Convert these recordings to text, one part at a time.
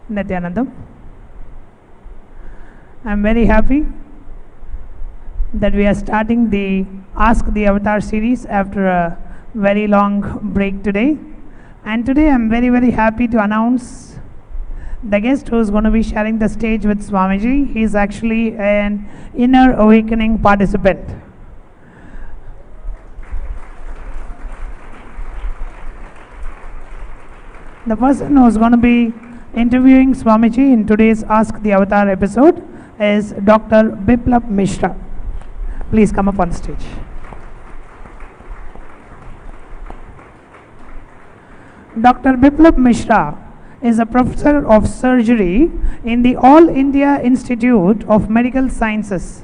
Nityanandam. I'm very happy that we are starting the Ask the Avatar series after a very long break today. And today I'm very happy to announce the guest who is going to be sharing the stage with Swamiji. He is actually an inner awakening participant. The person who is going to be interviewing Swamiji in today's Ask the Avatar episode is Dr. Biplab Mishra. Please come up on stage. Dr. Biplab Mishra is a professor of surgery in the All India Institute of Medical Sciences,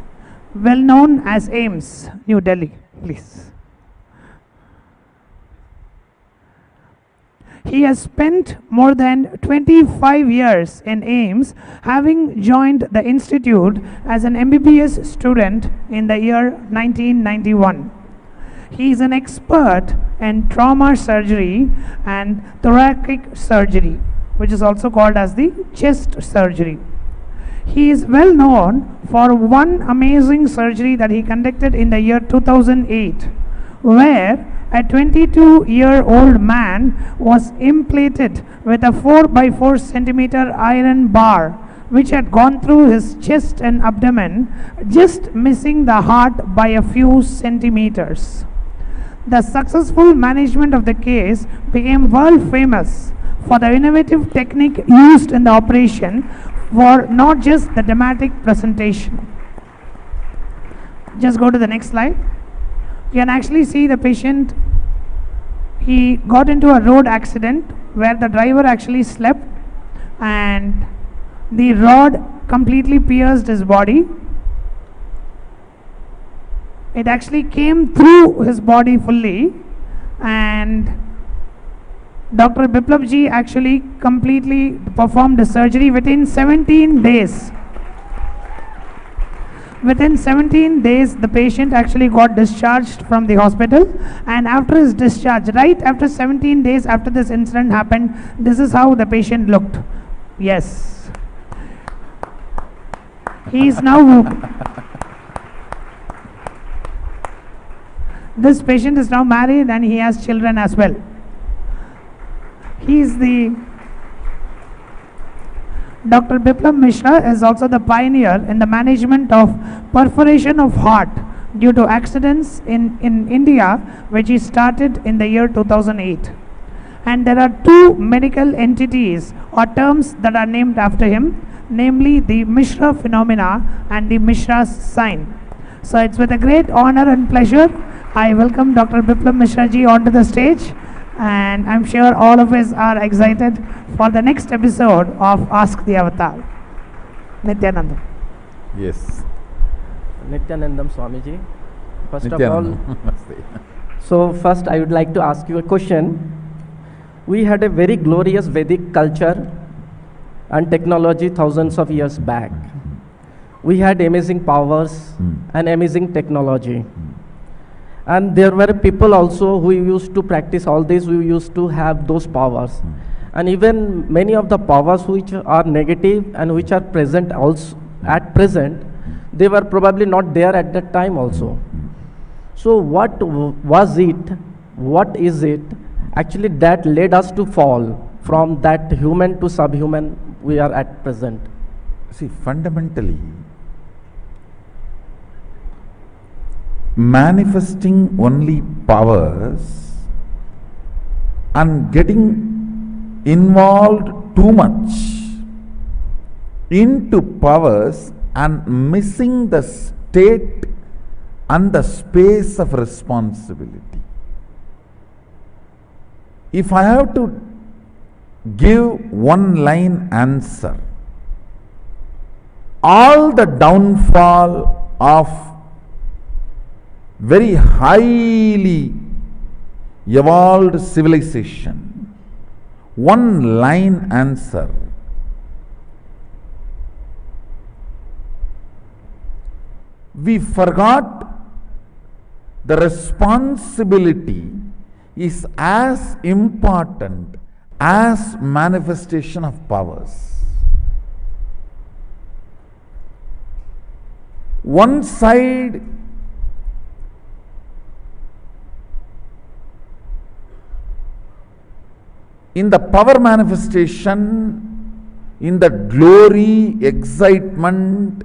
well known as AIIMS, New Delhi. Please. He has spent more than 25 years in AIIMS, having joined the institute as an MBBS student in the year 1991. He is an expert in trauma surgery and thoracic surgery, which is also called as the chest surgery. He is well known for one amazing surgery that he conducted in the year 2008, where a 22-year-old man was implanted with a 4 by 4 centimeter iron bar which had gone through his chest and abdomen, just missing the heart by a few centimeters. The successful management of the case became world famous for the innovative technique used in the operation, for not just the dramatic presentation. Just go to the next slide. You can actually see the patient. He got into a road accident where the driver actually slept and the rod completely pierced his body. It actually came through his body fully, and Dr. Biplab ji actually completely performed the surgery within 17 days. Within 17 days, the patient actually got discharged from the hospital, and after his discharge, right after 17 days after this incident happened, this is how the patient looked. Yes. He is now, this patient is now married and he has children as well. He is the Dr. Biplab Mishra is also the pioneer in the management of perforation of heart due to accidents in India, which he started in the year 2008. And there are two medical entities or terms that are named after him, namely the Mishra phenomena and the Mishra sign. So it's with a great honor and pleasure I welcome Dr. Biplab Mishra ji onto the stage, and I'm sure all of us are excited for the next episode of Ask the Avatar. Nityanandam. Yes. Nityanandam Swamiji. First Nityanandam. of all, so first I would like to ask you a question. We had a very glorious Vedic culture and technology thousands of years back. We had amazing powers and amazing technology. And there were people also who used to practice all this, who used to have those powers. And even many of the powers which are negative and which are present also at present, they were probably not there at that time also. So what was it, what is it actually that led us to fall from that human to subhuman we are at present? See, fundamentally, manifesting only powers and getting involved too much into powers and missing the state and the space of responsibility. If I have to give one line answer, all the downfall of very highly evolved civilization, one line answer: we forgot the responsibility is as important as manifestation of powers. one side in the power manifestation, in the glory, excitement,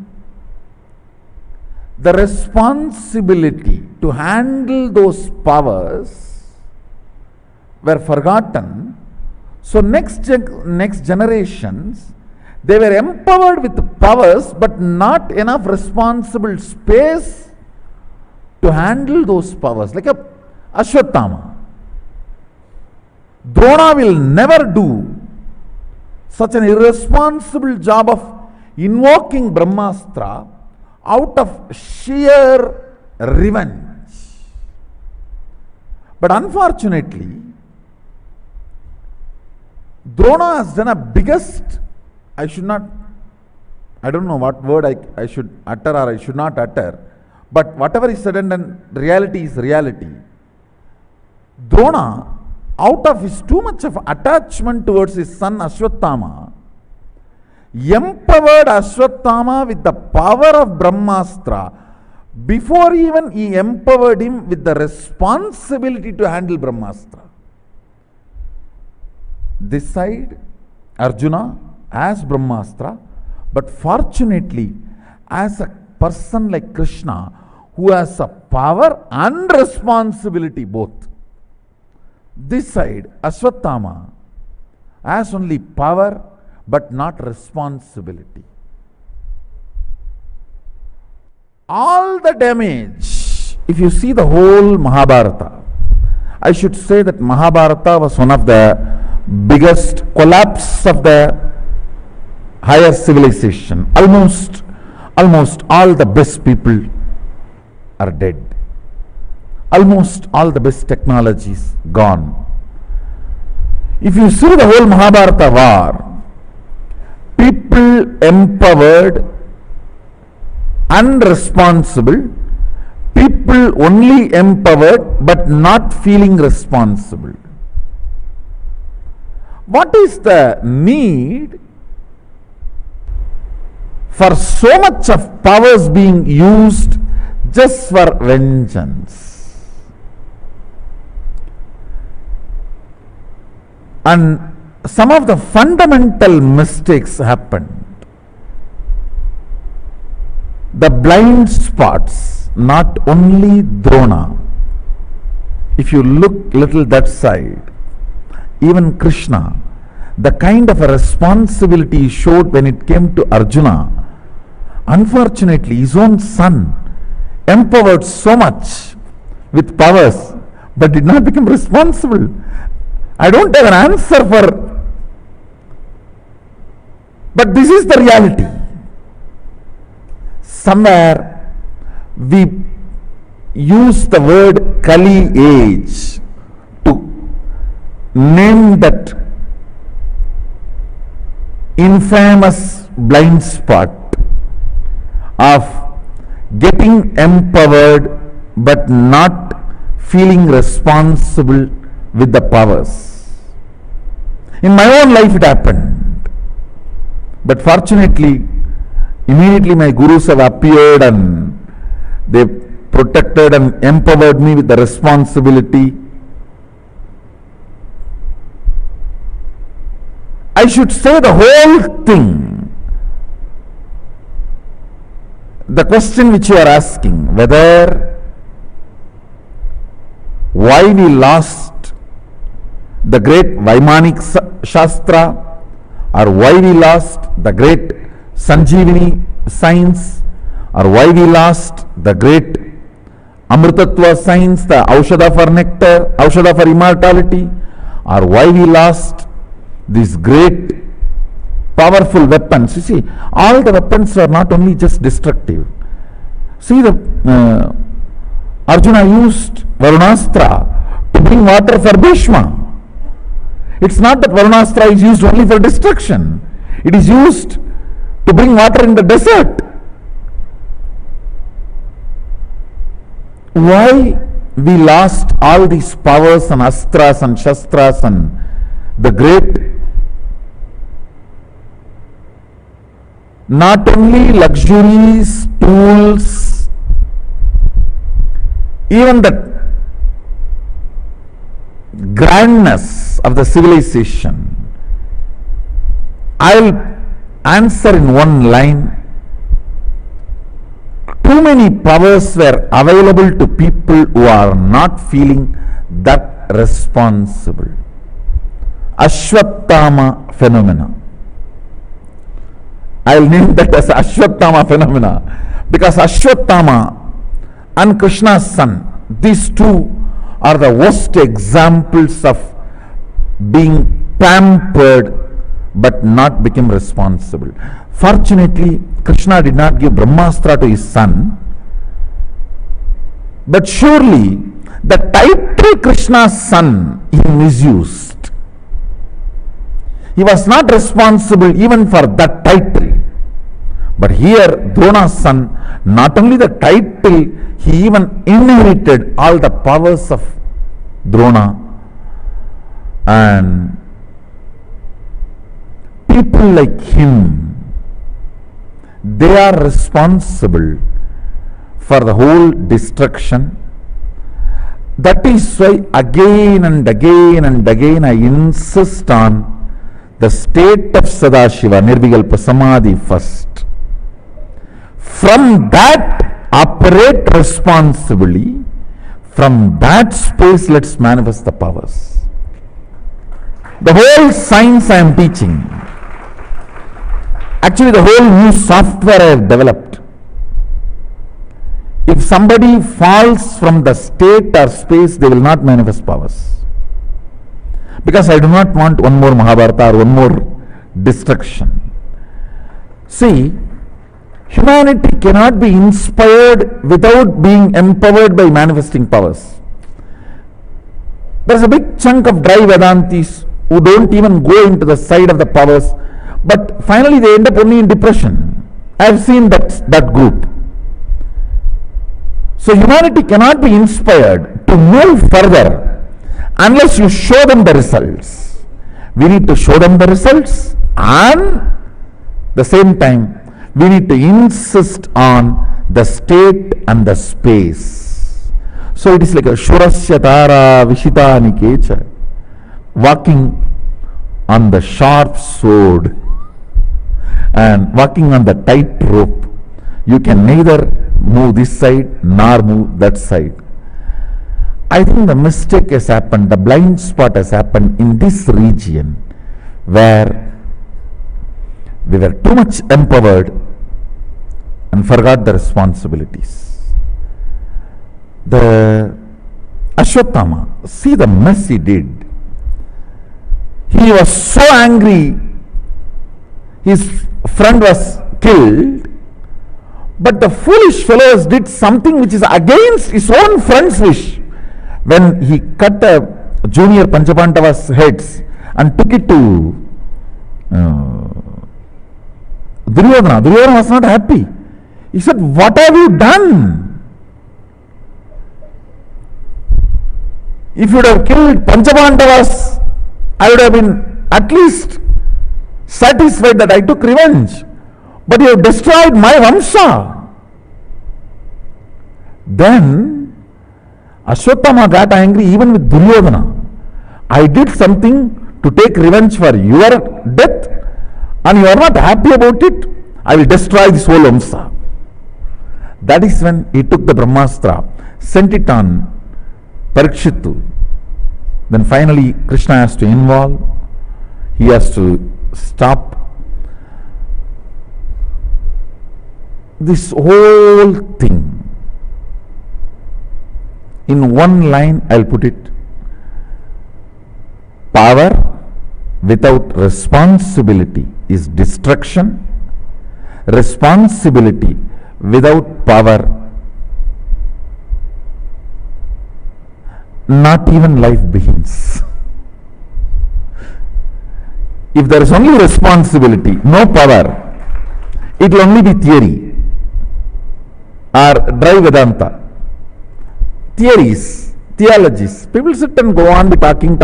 the responsibility to handle those powers were forgotten. So next generations, they were empowered with powers but not enough responsible space to handle those powers. Like a Ashwatthama. Drona will never do such an irresponsible job of invoking Brahmastra out of sheer revenge. But unfortunately, Drona has done a biggest, I don't know what word I should utter or I should not utter, but whatever is said and done, reality is reality. Drona, out of his too much of attachment towards his son Ashwatthama, empowered Ashwatthama with the power of Brahmastra before even he empowered him with the responsibility to handle Brahmastra. This side, Arjuna as Brahmastra, but fortunately as a person like Krishna who has a power and responsibility both. This side, Ashwatthama, has only power but not responsibility. All the damage, if you see the whole Mahabharata, I should say that Mahabharata was one of the biggest collapse of the higher civilization. Almost all the best people are dead. Almost all the best technologies gone. If you see the whole Mahabharata war, people empowered and responsible, people only empowered but not feeling responsible. What is the need for so much of powers being used just for vengeance? And some of the fundamental mistakes happened. The blind spots, not only Drona. If you look little that side, even Krishna, the kind of a responsibility he showed when it came to Arjuna, unfortunately his own son empowered so much with powers but did not become responsible. I don't have an answer for, but this is the reality. Somewhere we use the word Kali age to name that infamous blind spot of getting empowered but not feeling responsible with the powers. In my own life it happened, but fortunately immediately my gurus have appeared and they protected and empowered me with the responsibility. I should say the whole thing. The question which you are asking, whether why we lost the great Vaimanik Shastra, or why we lost the great Sanjeevani science, or why we lost the great Amritattva science, the Aushadha for nectar, Aushadha for immortality, or why we lost these great powerful weapons. You see, all the weapons are not only just destructive. See, the Arjuna used Varunastra to bring water for Bhishma. It's not that Varunastra is used only for destruction. It is used to bring water in the desert. Why we lost all these powers and astras and shastras and the great, not only luxuries to schools, even the grandness of the civilization. I'll answer in one line. Too many powers were available to people who are not feeling that responsible. Ashwatthama phenomena. I'll name that as Ashwatthama phenomena because Ashwatthama and Krishna's son, these two are the worst examples of being pampered but not become responsible. Fortunately, Krishna did not give Brahmastra to his son, but surely the title Krishna's son he misused. He was not responsible even for that title. But here, Drona's son, not only the title, he even inherited all the powers of Drona. And people like him, they are responsible for the whole destruction. That is why again and again and again I insist on the state of Sadashiva, Nirvikalpa Samadhi first. From that operate responsibly, from that space let's manifest the powers. The whole science I am teaching, actually the whole new software I have developed, if somebody falls from the state or space, they will not manifest powers. Because I do not want one more Mahabharata or one more destruction. See, humanity cannot be inspired without being empowered by manifesting powers. There is a big chunk of dry Vedantis who don't even go into the side of the powers, but finally they end up only in depression. I have seen that group. So humanity cannot be inspired to move further unless you show them the results. We need to show them the results, and the same time we need to insist on the state and the space. So it is like a Shurasya Tara Vishita Nikecha, walking on the sharp sword and walking on the tight rope. You can neither move this side nor move that side. I think the mistake has happened, the blind spot has happened in this region where we were too much empowered and forgot the responsibilities. The Ashwatthama, see the mess he did. He was so angry, his friend was killed, but the foolish fellows did something which is against his own friend's wish. When he cut the junior Panchapandavas' heads and took it to Duryodhana, Duryodhana was not happy. He said, "What have you done? If you would have killed Panchapandavas, I would have been at least satisfied that I took revenge. But you have destroyed my Vamsa." Then Ashwatthama got angry even with Duryodhana. I did something to take revenge for your death and you are not happy about it. I will destroy this whole Vamsa. That is when he took the Brahmastra, sent it on Parikshittu. Then finally Krishna has to involve. He has to stop this whole thing. In one line I will put it: power without responsibility is destruction. Responsibility without power, not even life begins. If there is only responsibility, no power, it will only be theory or dry Vedanta. Theories, theologies, people sit and go on be talking.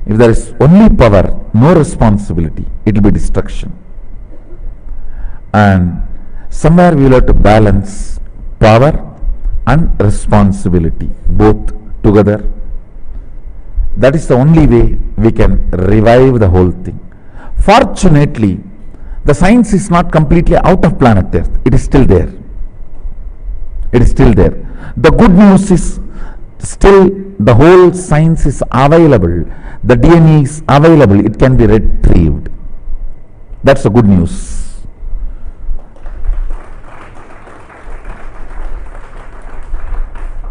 If there is only power, no responsibility, it will be destruction. And Somewhere we will have to balance power and responsibility, both together. That is the only way we can revive the whole thing. Fortunately, the science is not completely out of planet Earth. It is still there. It is still there. The good news is still the whole science is available. The DNA is available. It can be retrieved. That's the good news.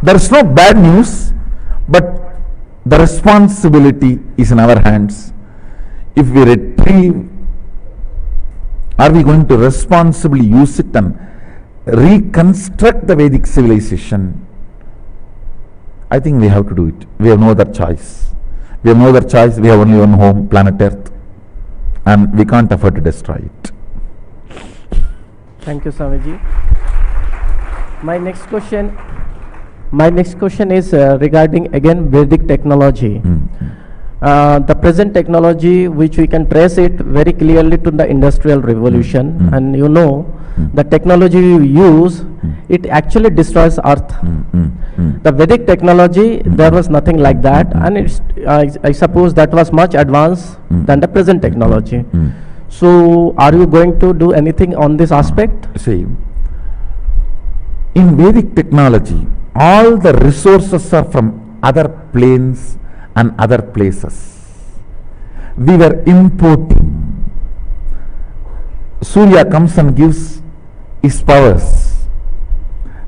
There is no bad news, but the responsibility is in our hands. If we retrieve, are we going to responsibly use it and reconstruct the Vedic civilization? I think we have to do it. We have no other choice. We have no other choice. We have only one home, planet Earth, and we can't afford to destroy it. Thank you, Swamiji. My next question is regarding again Vedic technology. The present technology, which we can trace it very clearly to the industrial revolution, and you know the technology we use, it actually destroys earth. The Vedic technology, there was nothing like that, and it's, I suppose that was much advanced than the present technology. So are you going to do anything on this aspect? See, in Vedic technology, all the resources are from other planes and other places. We were importing. Surya comes and gives his powers.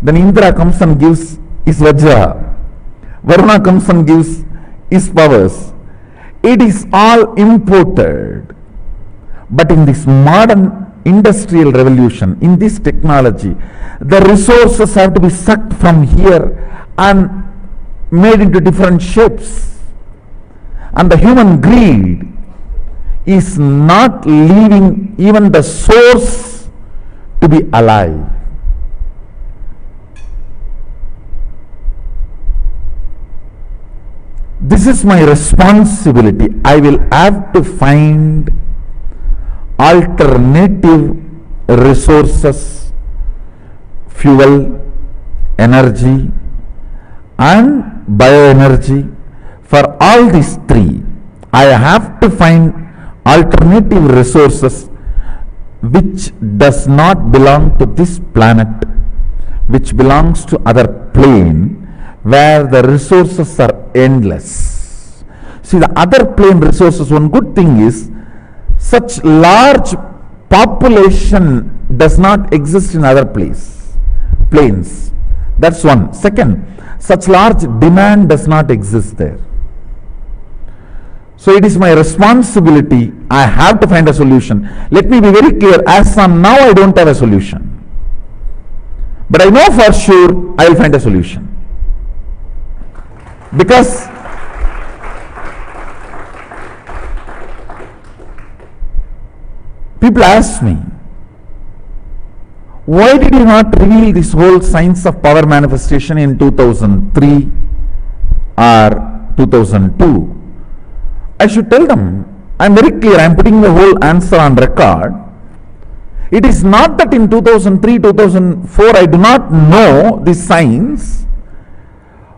Then Indra comes and gives his Vajra. Varuna comes and gives his powers. It is all imported. But in this modern industrial revolution, in this technology, the resources have to be sucked from here and made into different shapes. And the human greed is not leaving even the source to be alive. This is my responsibility. I will have to find alternative resources, fuel, energy, and bioenergy. For all these three, I have to find alternative resources which does not belong to this planet, which belongs to other plane, where the resources are endless. See, the other plane resources, one good thing is, such large population does not exist in other planes. That's one. Second, such large demand does not exist there. So it is my responsibility. I have to find a solution. Let me be very clear. As on now, I don't have a solution. But I know for sure I will find a solution. Because people ask me, why did you not reveal this whole science of power manifestation in 2003 or 2002? I should tell them, I am very clear, I am putting the whole answer on record. It is not that in 2003, 2004 I do not know this science,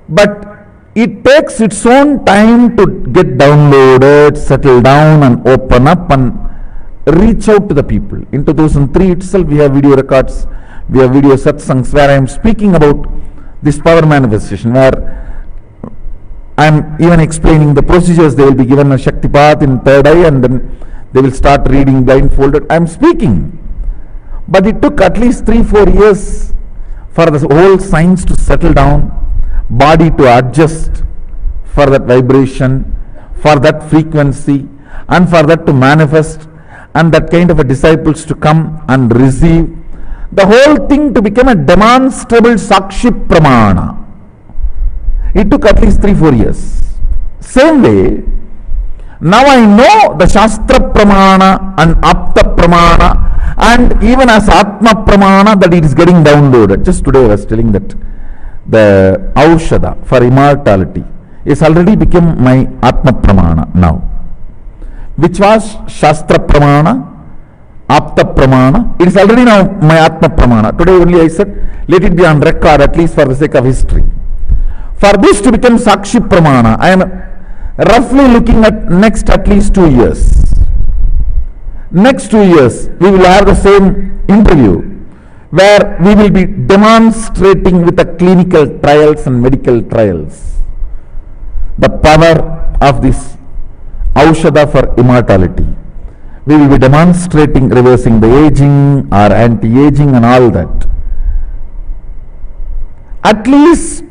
but it takes its own time to get downloaded, settle down and open up and reach out to the people. In 2003 itself we have video records, we have video satsangs where I am speaking about this power manifestation, where I am even explaining the procedures. They will be given a Shaktipat in third eye and then they will start reading blindfolded. I am speaking. But it took at least 3-4 years for the whole science to settle down, body to adjust for that vibration, for that frequency, and for that to manifest, and that kind of a disciples to come and receive. The whole thing to become a demonstrable Sakshi Pramana. It took at least 3-4 years. Same way, now I know the Shastra Pramana and Apta Pramana, and even as Atma Pramana, that it is getting downloaded. Just today I was telling that the Aushadha for immortality is already become my Atma Pramana now, which was Shastra Pramana, Apta Pramana. It is already now my Atma Pramana. Today only I said, let it be on record, at least for the sake of history. For this to become Sakshi Pramana, I am roughly looking at next at least 2 years. Next 2 years, we will have the same interview where we will be demonstrating with the clinical trials and medical trials the power of this Aushadha for immortality. We will be demonstrating reversing the aging or anti-aging and all that. At least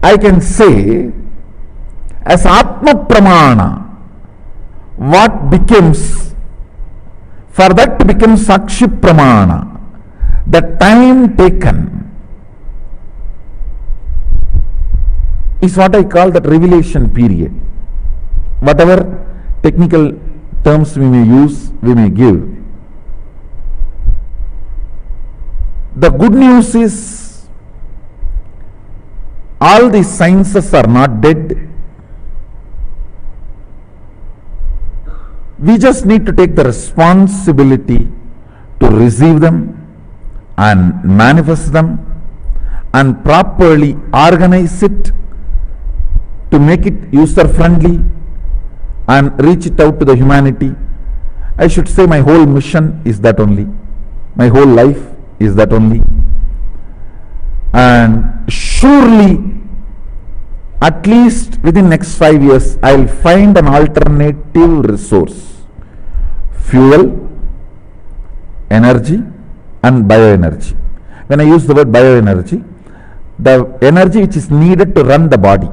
I can say, as Atma Pramana, what becomes, for that to become Sakshi Pramana, the time taken is what I call that revelation period. Whatever technical terms we may use, we may give. The good news is, all these sciences are not dead. We just need to take the responsibility to receive them and manifest them and properly organize it to make it user friendly and reach it out to the humanity. I should say my whole mission is that only. My whole life is that only. And surely, at least within next 5 years, I will find an alternative resource, fuel, energy and bioenergy. When I use the word bioenergy, the energy which is needed to run the body,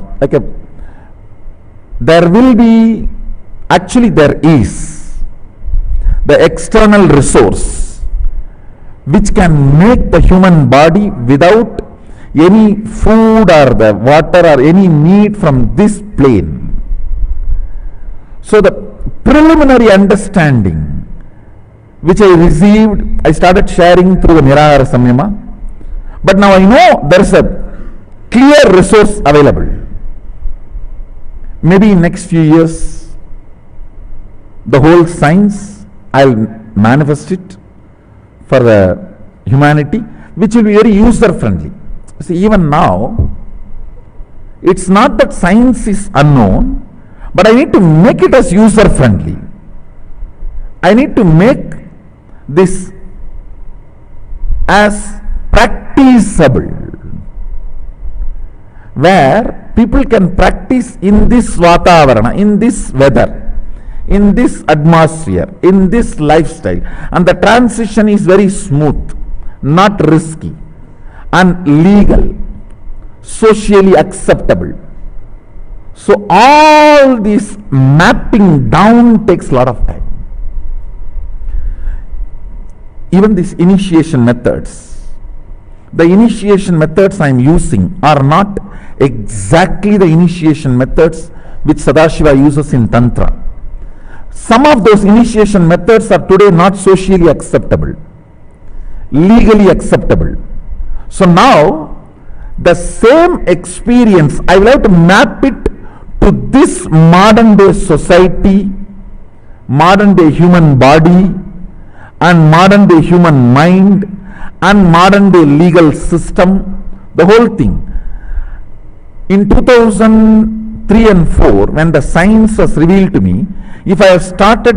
there will be, actually there is, the external resource which can make the human body without any food or the water or any need from this plane. So the preliminary understanding which I received, I started sharing through the Nirahara Samyama, but now I know there is a clear resource available. Maybe in next few years, the whole science, I will manifest it for the humanity, which will be very user friendly. See, even now, it's not that science is unknown, but I need to make it as user friendly. I need to make this as practicable, where people can practice in this Vatavarana, in this weather, in this atmosphere, in this lifestyle, and the transition is very smooth, not risky, and legal, socially acceptable. So all this mapping down takes a lot of time. Even these initiation methods, the initiation methods I am using are not exactly the initiation methods which Sadashiva uses in Tantra. Some of those initiation methods are today not socially acceptable, legally acceptable. So now, the same experience, I will have to map it to this modern day society, modern day human body, and modern day human mind, and modern day legal system, the whole thing. In 2003 and 4, when the science was revealed to me, if I have started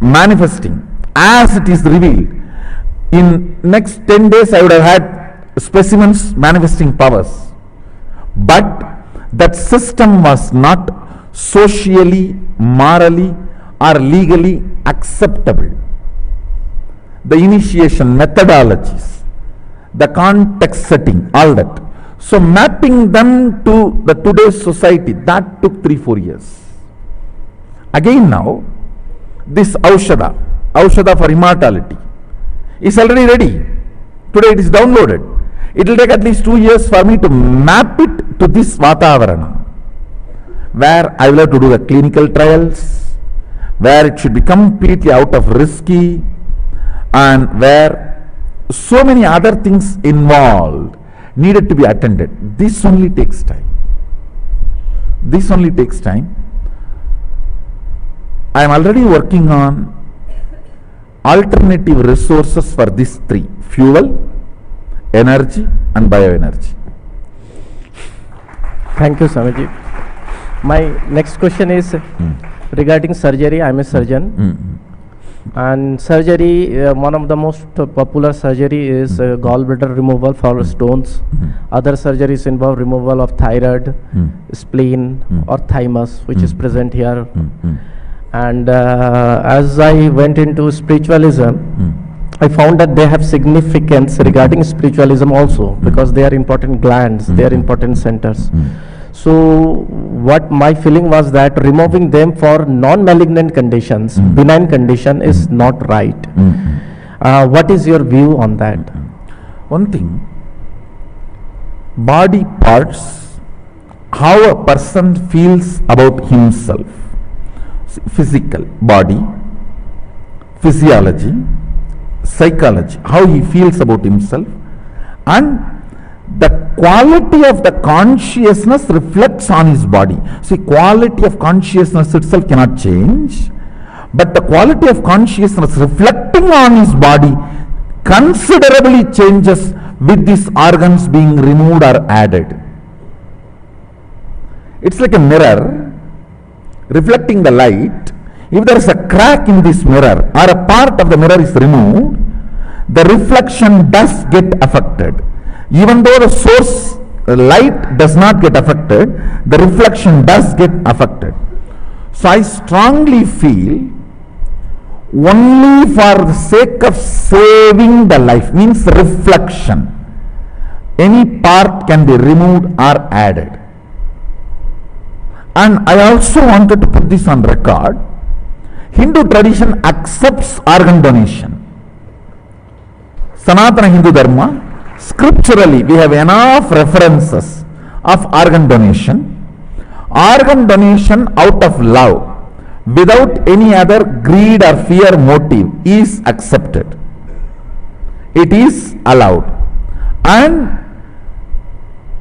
manifesting as it is revealed, in next 10 days I would have had specimens manifesting powers. But that system was not socially, morally or legally acceptable. The initiation methodologies, the context setting, all that. So mapping them to the today's society, that took 3-4 years. Again now, this Aushadha for immortality, is already ready. Today it is downloaded. It will take at least 2 years for me to map it to this Vatavarana, where I will have to do the clinical trials, where it should be completely out of risky, and where so many other things involved needed to be attended. This only takes time. This only takes time. I am already working on alternative resources for these three: fuel, energy and bioenergy. Thank you, Swamiji. My next question is regarding surgery. I am a surgeon. And surgery, one of the most popular surgery is gallbladder removal for stones. Other surgeries involve removal of thyroid, spleen or thymus, which is present here. And as I went into spiritualism, I found that they have significance regarding spiritualism also, because they are important glands, they are important centers. So what my feeling was that removing them for non-malignant conditions, benign condition, is not right. What is your view on that? One thing, body parts, how a person feels about himself, physical, body, physiology, psychology, how he feels about himself, and the quality of the consciousness reflects on his body. See, quality of consciousness itself cannot change, but the quality of consciousness reflecting on his body considerably changes with these organs being removed or added. It's like a mirror reflecting the light. If there is a crack in this mirror or a part of the mirror is removed, the reflection does get affected. Even though the source light does not get affected, the reflection does get affected. So I strongly feel only for the sake of saving the life, means reflection, any part can be removed or added. And I also wanted to put this on record. Hindu tradition accepts organ donation. Sanatana Hindu Dharma, scripturally we have enough references of organ donation. Organ donation out of love, without any other greed or fear motive, is accepted. It is allowed. And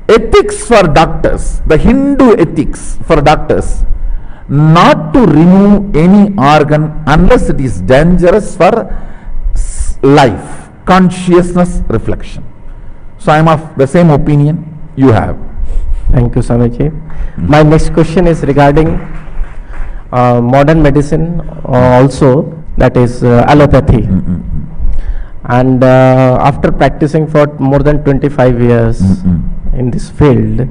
ethics for doctors, the Hindu ethics for doctors, not to remove any organ unless it is dangerous for life, consciousness, reflection. So I am of the same opinion you have. Thank you, Swamiji. My next question is regarding modern medicine also, that is allopathy. And after practicing for more than 25 years in this field,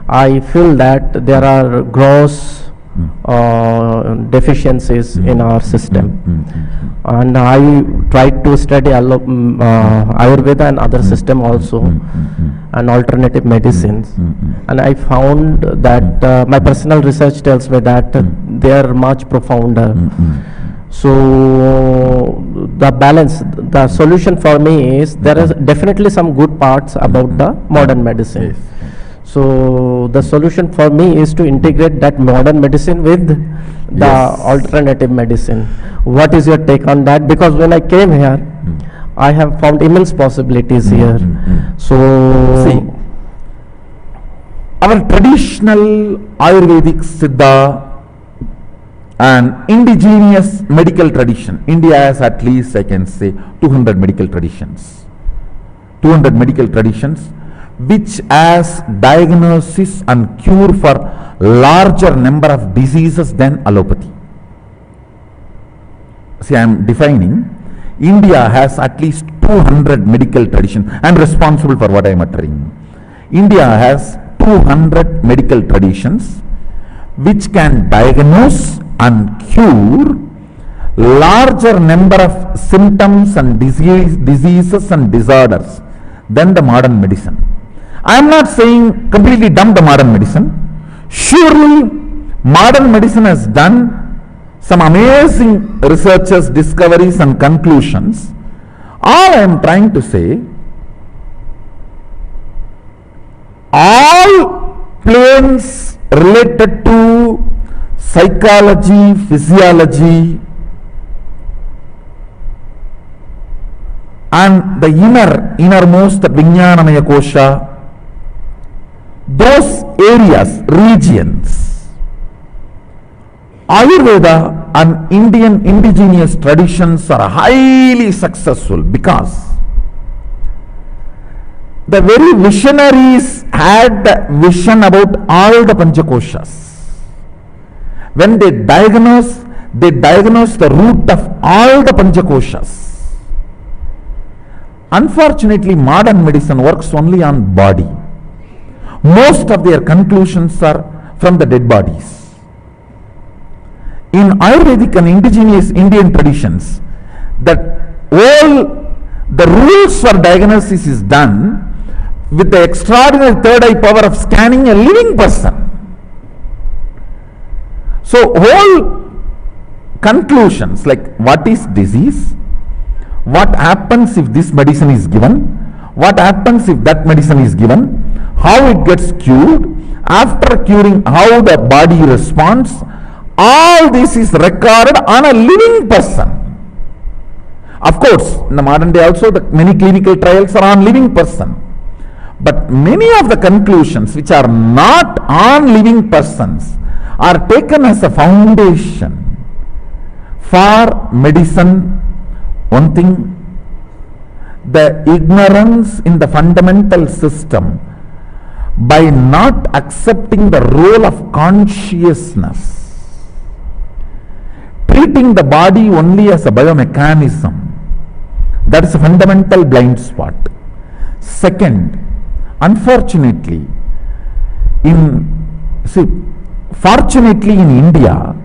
I feel that there are gross deficiencies in our system. And I tried to study Ayurveda and other system also, and alternative medicines. And I found that my personal research tells me that they are much profounder. So the balance, the solution for me is, there is definitely some good parts about the modern medicine. So the solution for me is to integrate that modern medicine with the alternative medicine. What is your take on that? Because when I came here, I have found immense possibilities here. So see, our traditional Ayurvedic Siddha and indigenous medical tradition, India has at least, I can say, 200 medical traditions. 200 medical traditions which has diagnosis and cure for larger number of diseases than allopathy. See, I am defining. India has at least 200 medical traditions. I am responsible for what I am uttering. India has 200 medical traditions which can diagnose and cure larger number of symptoms and diseases and disorders than the modern medicine. I am not saying completely dump the modern medicine. Surely modern medicine has done some amazing researches, discoveries and conclusions. All I am trying to say, all planes related to psychology, physiology and the innermost Vijnanamaya Kosha, those areas, regions, Ayurveda and Indian indigenous traditions are highly successful because the very visionaries had vision about all the Panchakoshas. When they diagnosed the root of all the Panchakoshas. Unfortunately, modern medicine works only on body. Most of their conclusions are from the dead bodies. In Ayurvedic and indigenous Indian traditions, that all the rules for diagnosis is done with the extraordinary third eye power of scanning a living person. So whole conclusions like what is disease, what happens if this medicine is given, what happens if that medicine is given, how it gets cured, after curing how the body responds, all this is recorded on a living person. Of course, in the modern day also the many clinical trials are on living person. But many of the conclusions which are not on living persons are taken as a foundation for medicine. One thing, the ignorance in the fundamental system by not accepting the role of consciousness, treating the body only as a biomechanism, that is a fundamental blind spot. Second, unfortunately, fortunately in India,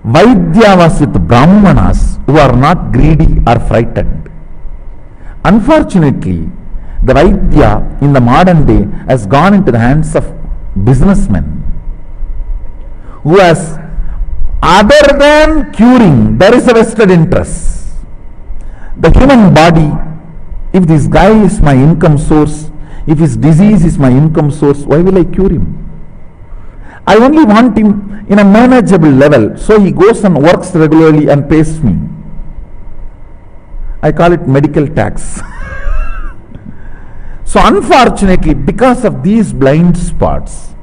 Vaidya was with Brahmanas who are not greedy or frightened. Unfortunately, the Vaidya in the modern day has gone into the hands of businessmen who has, other than curing, there is a vested interest. The human body, if this guy is my income source, if his disease is my income source, why will I cure him? I only want him in a manageable level, so he goes and works regularly and pays me. I call it medical tax. So unfortunately, because of these blind spots,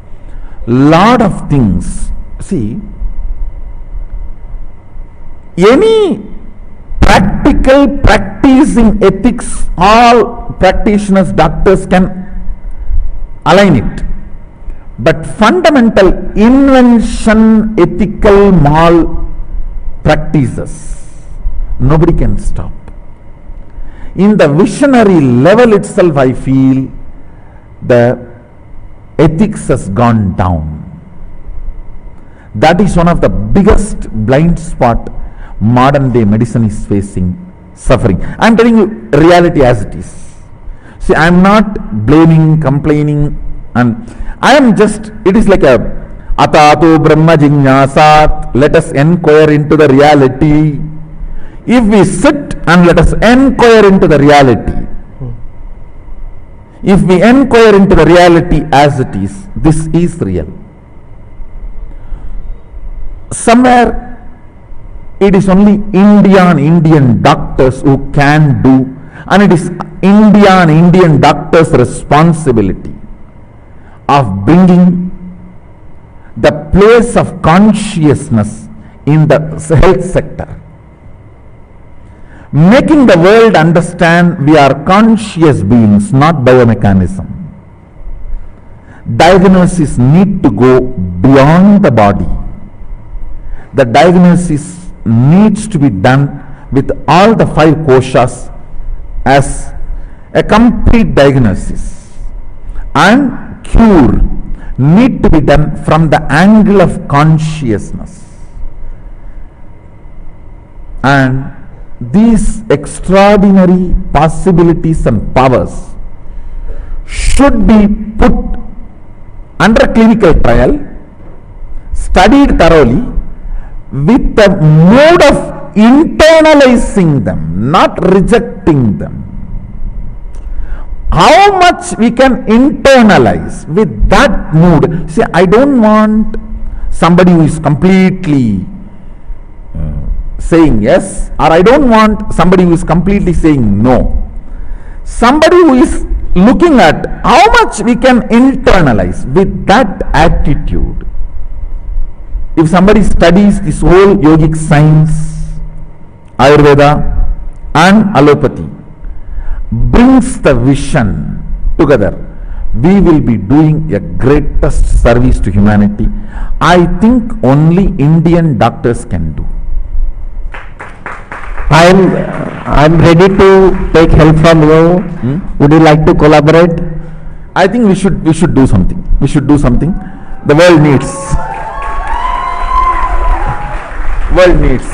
lot of things, see, any practical practicing ethics, all practitioners, doctors can align it. But fundamental invention, ethical malpractices, nobody can stop. In the visionary level itself, I feel the ethics has gone down. That is one of the biggest blind spot modern day medicine is facing, suffering. I am telling you reality as it is. See, I am not blaming, complaining, and I am just, it is like a Atato Brahma Jignasat, let us inquire into the reality. If we sit and let us inquire into the reality, if we inquire into the reality as it is, this is real. Somewhere it is only Indian doctors who can do, and it is Indian doctors' responsibility of bringing the place of consciousness in the health sector, making the world understand we are conscious beings, not biomechanism. Diagnosis need to go beyond the body. The diagnosis needs to be done with all the 5 koshas as a complete diagnosis, and cure need to be done from the angle of consciousness. And these extraordinary possibilities and powers should be put under clinical trial, studied thoroughly, with the mode of internalizing them, not rejecting them. How much we can internalize with that mood. See, I don't want somebody who is completely saying yes, or I don't want somebody who is completely saying no. Somebody who is looking at how much we can internalize with that attitude. if somebody studies this whole yogic science, Ayurveda and allopathy, brings the vision together, we will be doing a greatest service to humanity. I think only Indian doctors can do. I'm ready to take help from you. Would you like to collaborate? I think we should do something. We should do something. The world needs.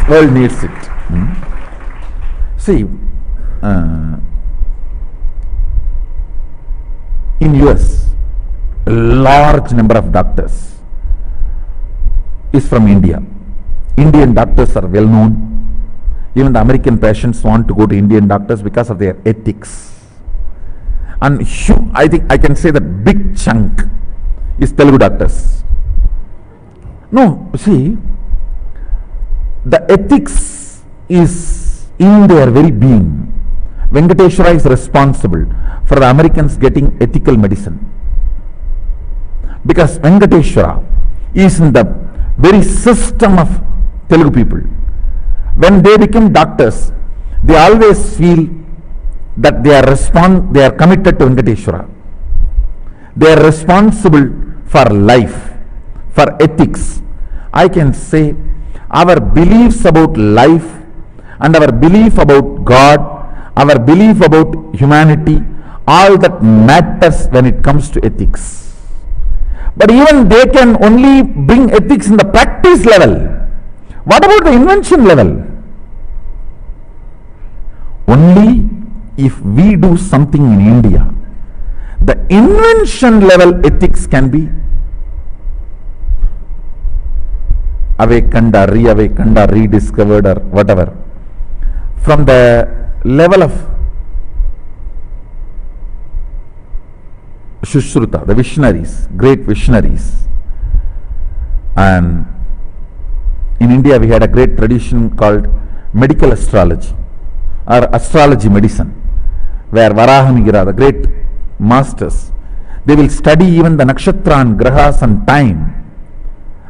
World needs it. See, in US, a large number of doctors is from India. Indian doctors are well known. Even the American patients want to go to Indian doctors because of their ethics. And I think I can say that big chunk is Telugu doctors. No, see, the ethics is in their very being. Venkateshwara is responsible for the Americans getting ethical medicine. Because Venkateshwara is in the very system of Telugu people. When they become doctors, they always feel that they are committed to Venkateshwara. They are responsible for life, for ethics. I can say our beliefs about life and our belief about God, our belief about humanity, all that matters when it comes to ethics. But even they can only bring ethics in the practice level. What about the invention level? Only if we do something in India, the invention level ethics can be awakened or reawakened or rediscovered or whatever. From the level of Shushruta, the visionaries, great visionaries. And in India we had a great tradition called medical astrology or astrology medicine, where Varahamihira, the great masters, they will study even the nakshatra and grahas and time,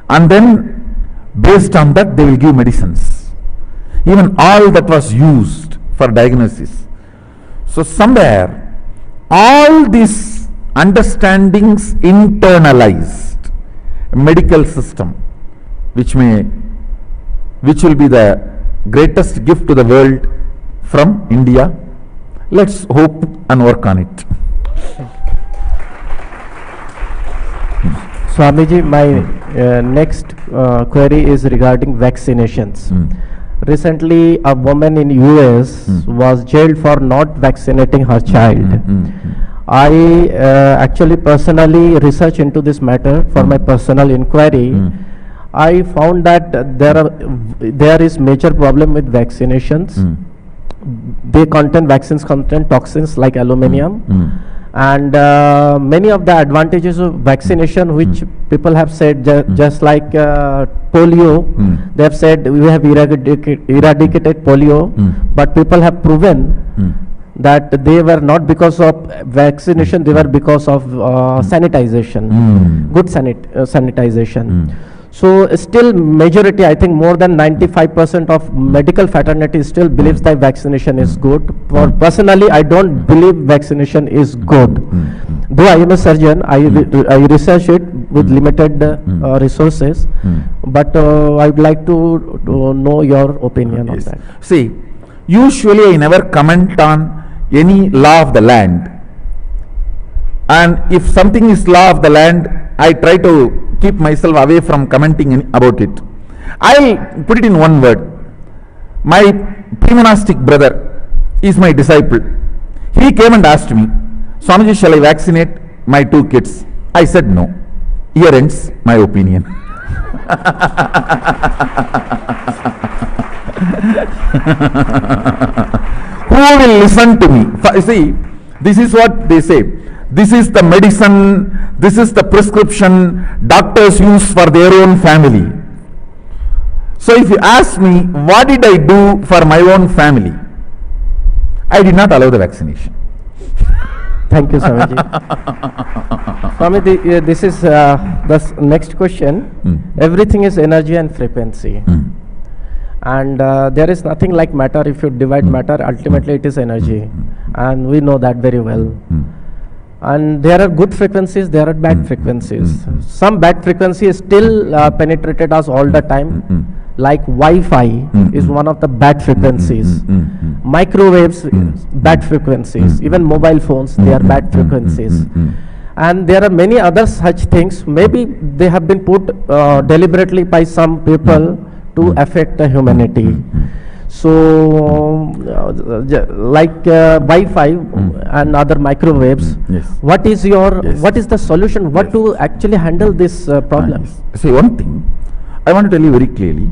and then based on that they will give medicines. Even all that was used for diagnosis. So somewhere all these understandings internalized medical system, which will be the greatest gift to the world from India. Let's hope and work on it. Swamiji, my next query is regarding vaccinations. Recently, a woman in US was jailed for not vaccinating her child. I actually personally researched into this matter for my personal inquiry. I found that there is major problem with vaccinations. Vaccines contain toxins like aluminum, and many of the advantages of vaccination which people have said, just like polio, they have said we have eradicated polio, but people have proven that they were not because of vaccination, they were because of sanitization, good sanitization. So still majority, I think more than 95% of medical fraternity still believes that vaccination is good. For personally, I don't believe vaccination is good. Though I am a surgeon, I research it with limited resources, but I would like to know your opinion on that. See, usually I never comment on any law of the land, and if something is law of the land, I try to keep myself away from commenting about it. I'll put it in one word. My pre-monastic brother is my disciple. He came and asked me, Swamiji, shall I vaccinate my 2 kids? I said no. Here ends my opinion. Who will listen to me? See, this is what they say. This is the medicine, this is the prescription doctors use for their own family. So if you ask me, what did I do for my own family? I did not allow the vaccination. Thank you, Swamiji. Swamiji, this is Next question. Everything is energy and frequency. And there is nothing like matter. If you divide matter, ultimately it is energy. And we know that very well. And there are good frequencies, there are bad frequencies. Some bad frequencies still penetrated us all the time. Like Wi-Fi is one of the bad frequencies. Microwaves, bad frequencies. Even mobile phones, they are bad frequencies. And there are many other such things. Maybe they have been put deliberately by some people to affect the humanity. So, like Wi-Fi and other microwaves, what is your, what is the solution? What to actually handle this problem? See, one thing, I want to tell you very clearly.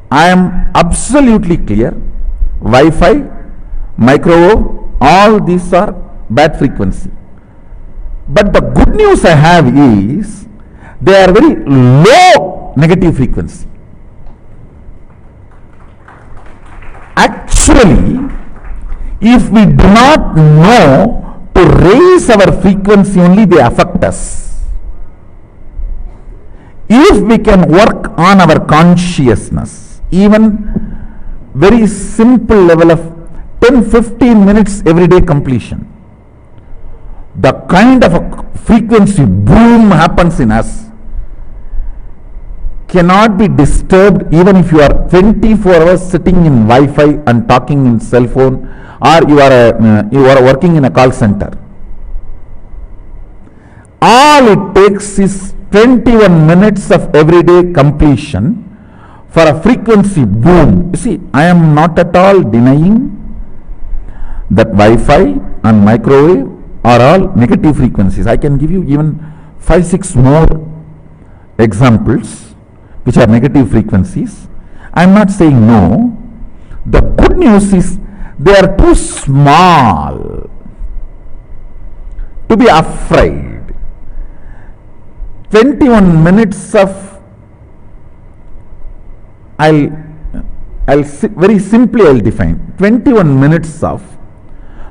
I am absolutely clear. Wi-Fi, microwave, all these are bad frequency. But the good news I have is, they are very low negative frequency. Actually, if we do not know to raise our frequency only, they affect us. If we can work on our consciousness, even very simple level of 10-15 minutes everyday completion, the kind of a frequency boom happens in us cannot be disturbed even if you are 24 hours sitting in Wi-Fi and talking in cell phone, or you are working in a call center. All it takes is 21 minutes of everyday completion for a frequency boom. You see, I am not at all denying that Wi-Fi and microwave are all negative frequencies. I can give you even 5-6 more examples which are negative frequencies. I am not saying no. The good news is they are too small to be afraid. 21 minutes of, very simply I'll define, 21 minutes of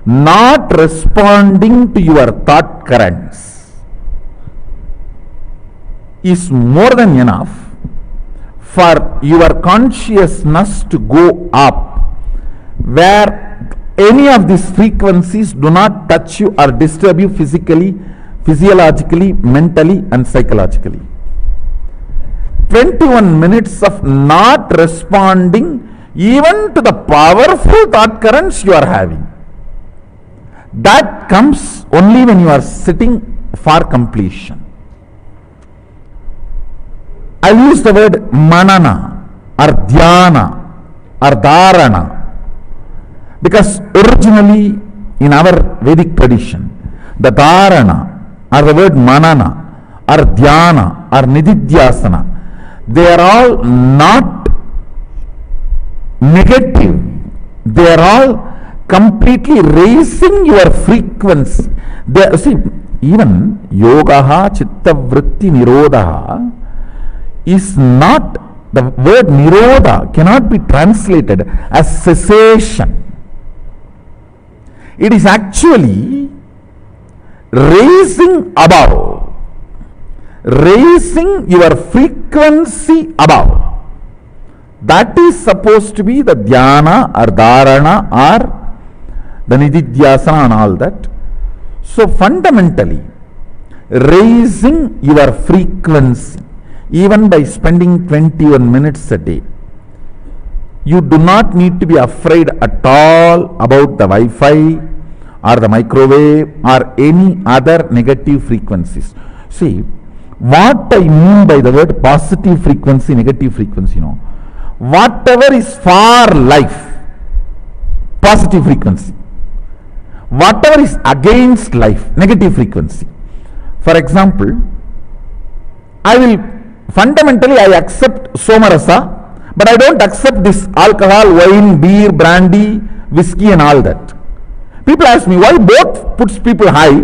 not responding to your thought currents is more than enough for your consciousness to go up, where any of these frequencies do not touch you or disturb you physically, physiologically, mentally and psychologically. 21 minutes of not responding even to the powerful thought currents you are having. That comes only when you are sitting for completion. I use the word manana or dhyana or dharana because originally in our Vedic tradition, the dharana or the word manana or dhyana or nididhyasana, they are all not negative. They are all completely raising your frequency. See, even yogaha chitta vritti nirodha is not, the word nirodha cannot be translated as cessation. It is actually raising above, raising your frequency above. That is supposed to be the dhyana or dharana or the nididhyasana and all that. So fundamentally, raising your frequency even by spending 21 minutes a day. You do not need to be afraid at all about the Wi-Fi or the microwave or any other negative frequencies. See, what I mean by the word positive frequency, negative frequency, whatever is for life, positive frequency. Whatever is against life, negative frequency. For example, fundamentally I accept somarasa, but I don't accept this alcohol, wine, beer, brandy, whiskey and all that. People ask me, why both puts people high?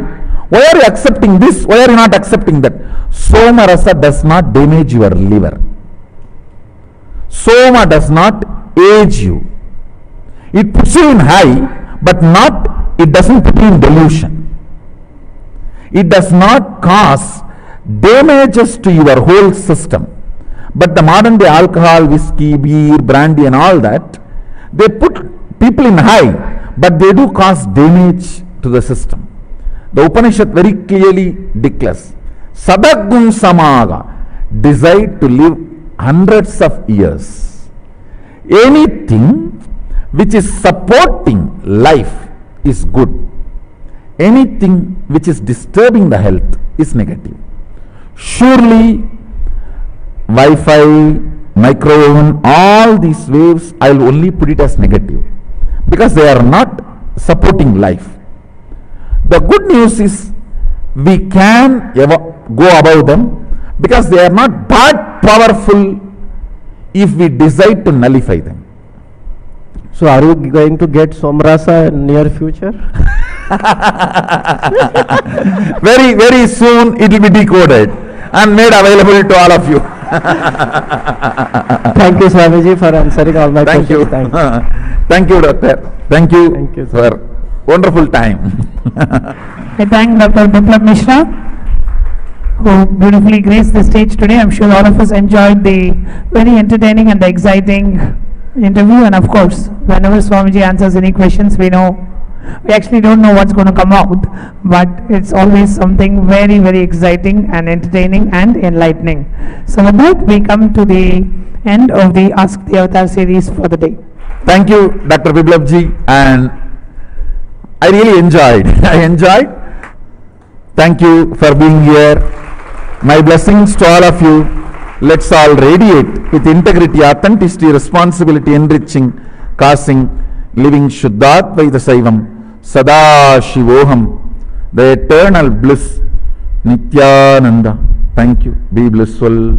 Why are you accepting this? Why are you not accepting that? Somarasa does not damage your liver. Soma does not age you. It puts you in high, but it doesn't put you in delusion. It does not cause damages to your whole system. But the modern day alcohol, whiskey, beer, brandy and all that, they put people in high, but they do cause damage to the system. The Upanishad very clearly declares, Sadagum Samaga, decide to live hundreds of years. Anything which is supporting life is good. Anything which is disturbing the health is negative. Surely Wi-Fi, micro-oven, all these waves, I will only put it as negative because they are not supporting life. The good news is we can go above them because they are not that powerful if we decide to nullify them. So are you going to get Somrasa in near future? Very, very soon it will be decoded and made available to all of you. Thank you, Swamiji, for answering all my Thank you. questions. Thank you. Thank you, Doctor. Thank you, Thank you, sir. for wonderful time. I thank Dr. Biplab Mishra, who beautifully graced the stage today. I'm sure all of us enjoyed the very entertaining and the exciting interview. And of course, whenever Swamiji answers any questions, we actually don't know what's going to come out, but it's always something very, very exciting and entertaining and enlightening. So with that, we come to the end of the Ask the Avatar series for the day. Thank you, Dr. Biplab ji, and I really enjoyed. I enjoyed. Thank you for being here. My blessings to all of you. Let's all radiate with integrity, authenticity, responsibility, enriching, causing, living Shuddhadvaita Saivam, Sada Shivoham, the eternal bliss, Nityananda. Thank you. Be blissful.